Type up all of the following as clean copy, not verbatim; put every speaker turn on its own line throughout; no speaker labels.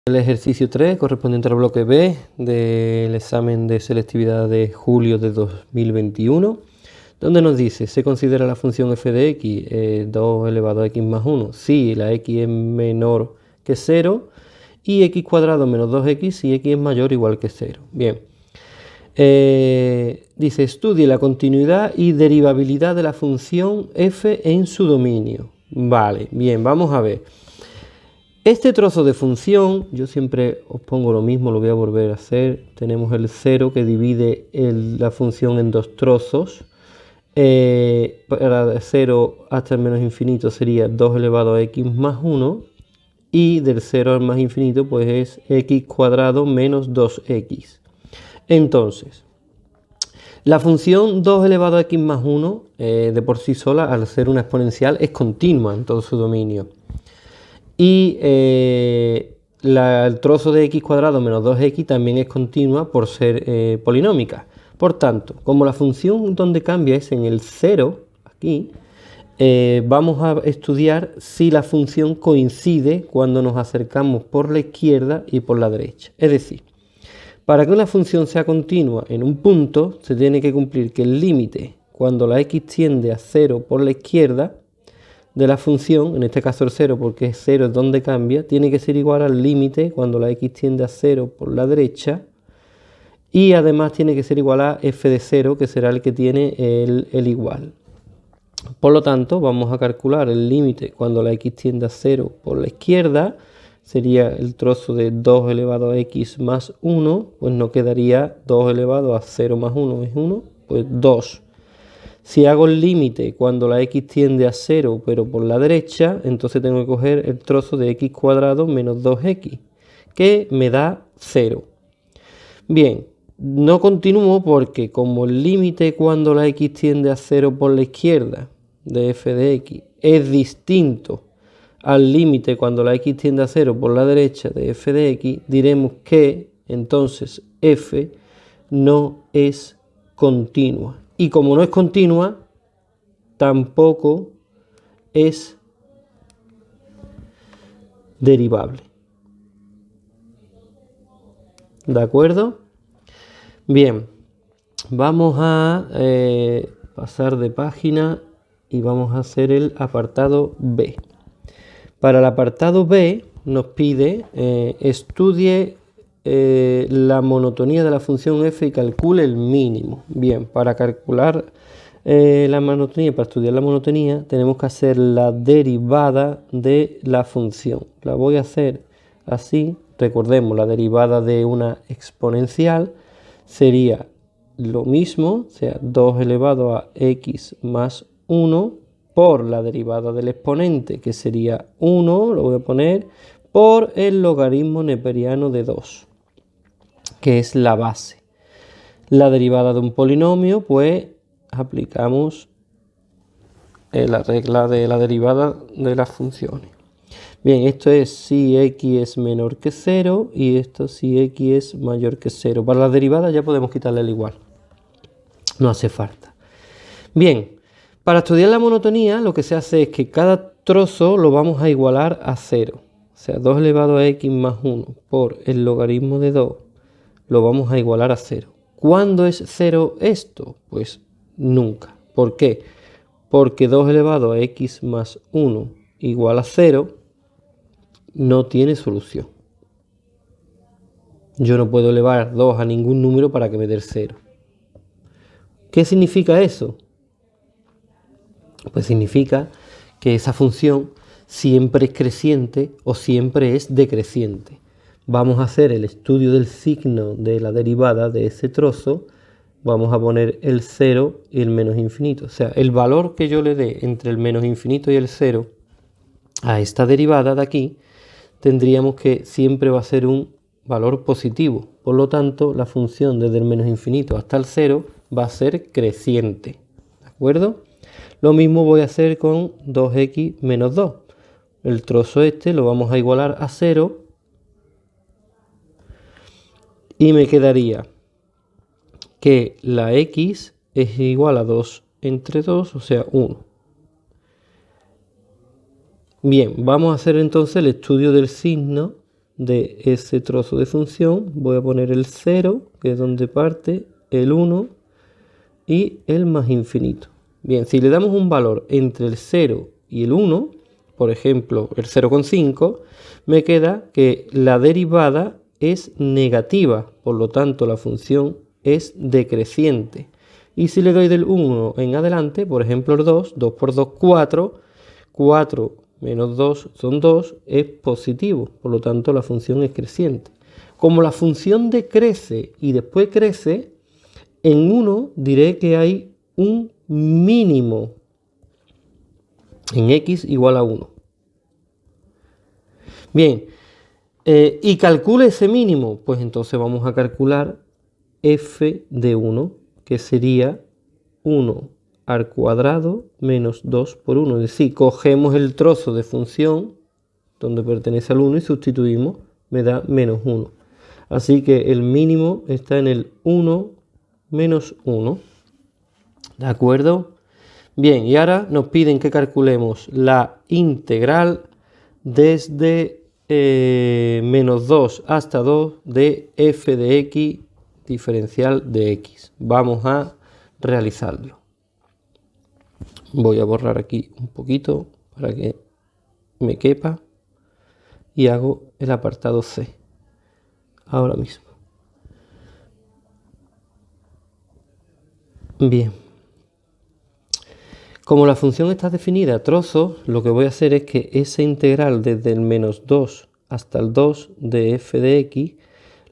El ejercicio 3 correspondiente al bloque B del examen de selectividad de julio de 2021, donde nos dice, se considera la función f de x 2 elevado a x más 1 si la x es menor que 0 y x cuadrado menos 2x si x es mayor o igual que 0. Bien, dice, estudie la continuidad y derivabilidad de la función f en su dominio. Vale, bien, vamos a ver. Este trozo de función, yo siempre os pongo lo mismo, lo voy a volver a hacer. Tenemos el 0 que divide la función en dos trozos. Para 0 hasta el menos infinito sería 2 elevado a x más 1. Y del 0 al más infinito pues es x cuadrado menos 2x. Entonces, la función 2 elevado a x más 1 de por sí sola, al ser una exponencial, es continua en todo su dominio. Y el trozo de x cuadrado menos 2x también es continua por ser polinómica. Por tanto, como la función donde cambia es en el 0, aquí, vamos a estudiar si la función coincide cuando nos acercamos por la izquierda y por la derecha. Es decir, para que una función sea continua en un punto, se tiene que cumplir que el límite cuando la x tiende a 0 por la izquierda de la función, en este caso el 0 porque 0 es donde cambia, tiene que ser igual al límite cuando la x tiende a 0 por la derecha, y además tiene que ser igual a f de 0, que será el que tiene el igual. Por lo tanto, vamos a calcular el límite cuando la x tiende a 0 por la izquierda, sería el trozo de 2 elevado a x más 1, pues nos quedaría 2 elevado a 0 más 1 es 1, pues 2. Si hago el límite cuando la x tiende a 0 pero por la derecha, entonces tengo que coger el trozo de x cuadrado menos 2x, que me da 0. Bien, no continúo porque como el límite cuando la x tiende a 0 por la izquierda de f de x es distinto al límite cuando la x tiende a 0 por la derecha de f de x, diremos que entonces f no es continua. Y como no es continua, tampoco es derivable. ¿De acuerdo? Bien, vamos a pasar de página y vamos a hacer el apartado B. Para el apartado B nos pide estudie la monotonía de la función f y calcule el mínimo. Bien, para calcular la monotonía, para estudiar la monotonía, tenemos que hacer la derivada de la función. La voy a hacer así. Recordemos, la derivada de una exponencial sería lo mismo, o sea, 2 elevado a x más 1 por la derivada del exponente, que sería 1, lo voy a poner, por el logaritmo neperiano de 2, que es la base. La derivada de un polinomio, pues aplicamos la regla de la derivada de las funciones. Bien, esto es si x es menor que 0 y esto si x es mayor que 0. Para la derivada ya podemos quitarle el igual. No hace falta. Bien, para estudiar la monotonía lo que se hace es que cada trozo lo vamos a igualar a 0. O sea, 2 elevado a x más 1 por el logaritmo de 2 lo vamos a igualar a 0. ¿Cuándo es 0 esto? Pues nunca. ¿Por qué? Porque 2 elevado a x más 1 igual a 0 no tiene solución. Yo no puedo elevar 2 a ningún número para que me dé 0. ¿Qué significa eso? Pues significa que esa función siempre es creciente o siempre es decreciente. Vamos a hacer el estudio del signo de la derivada de ese trozo. Vamos a poner el 0 y el menos infinito. O sea, el valor que yo le dé entre el menos infinito y el 0 a esta derivada de aquí, tendríamos que siempre va a ser un valor positivo. Por lo tanto, la función desde el menos infinito hasta el 0 va a ser creciente. ¿De acuerdo? Lo mismo voy a hacer con 2x menos 2. El trozo este lo vamos a igualar a 0 y me quedaría que la x es igual a 2 entre 2, o sea 1. Bien, vamos a hacer entonces el estudio del signo de ese trozo de función voy a poner el 0, que es donde parte, el 1 y el más infinito. Bien, si le damos un valor entre el 0 y el 1, por ejemplo, el 0,5, me queda que la derivada es negativa, por lo tanto la función es decreciente. Y si le doy del 1 en adelante, por ejemplo el 2, 2 por 2, 4, 4 menos 2 son 2, es positivo, por lo tanto la función es creciente. Como la función decrece y después crece, en 1 diré que hay un mínimo en x igual a 1. Bien, y calcule ese mínimo, pues entonces vamos a calcular f de 1, que sería 1 al cuadrado menos 2 por 1. Es decir, cogemos el trozo de función donde pertenece al 1 y sustituimos, me da menos 1. Así que el mínimo está en el 1 menos 1. ¿De acuerdo? Bien, y ahora nos piden que calculemos la integral desde menos 2 hasta 2 de f de x diferencial de x. Vamos a realizarlo. Voy a borrar aquí un poquito para que me quepa y hago el apartado C ahora mismo. Bien. Como la función está definida a trozos, lo que voy a hacer es que esa integral desde el menos 2 hasta el 2 de f de x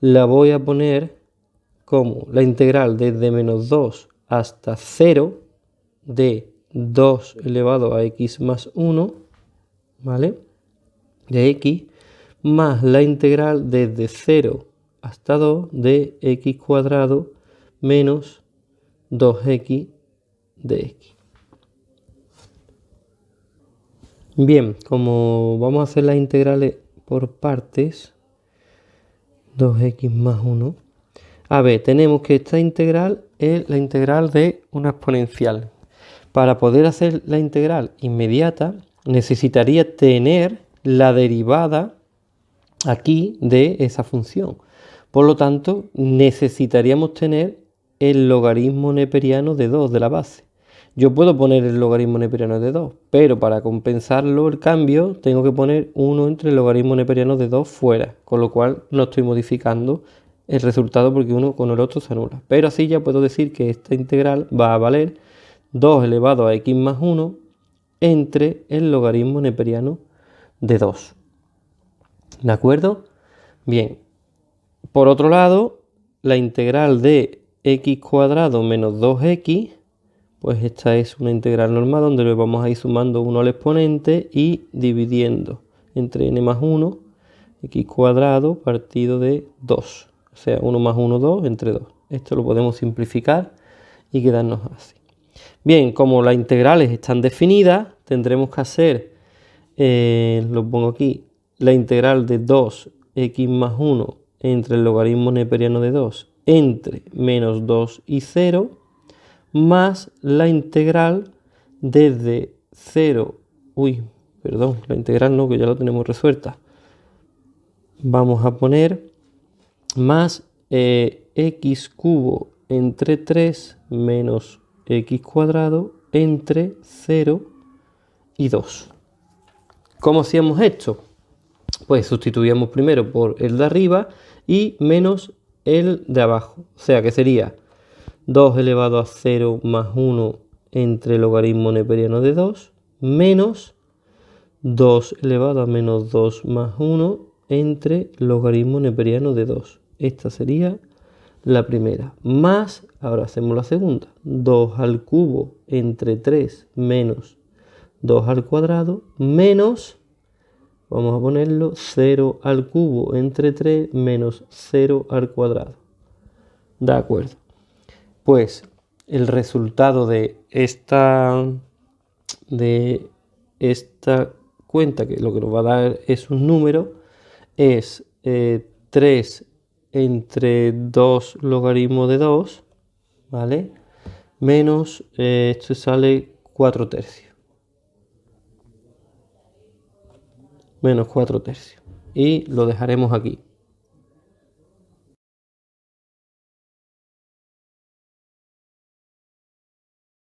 la voy a poner como la integral desde menos 2 hasta 0 de 2 elevado a x más 1, ¿vale? De x, más la integral desde 0 hasta 2 de x cuadrado menos 2x de x. Bien, como vamos a hacer las integrales por partes, 2x más 1. A ver, tenemos que esta integral es la integral de una exponencial. Para poder hacer la integral inmediata, necesitaría tener la derivada aquí de esa función. Por lo tanto, necesitaríamos tener el logaritmo neperiano de 2 de la base. Yo puedo poner el logaritmo neperiano de 2, pero para compensarlo el cambio tengo que poner 1 entre el logaritmo neperiano de 2 fuera, con lo cual no estoy modificando el resultado porque uno con el otro se anula. Pero así ya puedo decir que esta integral va a valer 2 elevado a x más 1 entre el logaritmo neperiano de 2. ¿De acuerdo? Bien. Por otro lado, la integral de x cuadrado menos 2x, pues esta es una integral normal donde le vamos a ir sumando 1 al exponente y dividiendo entre n más 1, x cuadrado partido de 2. O sea, 1 más 1, 2 entre 2. Esto lo podemos simplificar y quedarnos así. Bien, como las integrales están definidas, tendremos que hacer, lo pongo aquí, la integral de 2x más 1 entre el logaritmo neperiano de 2 entre menos 2 y 0, más la integral desde 0, la integral no, que ya la tenemos resuelta. Vamos a poner más x cubo entre 3 menos x cuadrado entre 0 y 2. ¿Cómo hacíamos esto? Pues sustituíamos primero por el de arriba y menos el de abajo. O sea que sería 2 elevado a 0 más 1 entre el logaritmo neperiano de 2 menos 2 elevado a menos 2 más 1 entre logaritmo neperiano de 2. Esta sería la primera. Más, ahora hacemos la segunda. 2 al cubo entre 3 menos 2 al cuadrado menos, vamos a ponerlo, 0 al cubo entre 3 menos 0 al cuadrado. ¿De acuerdo? Pues el resultado de esta cuenta, que lo que nos va a dar es un número, es 3 entre 2 logaritmo de 2, ¿vale? Menos, esto sale 4 tercios. Menos 4 tercios. y lo dejaremos aquí.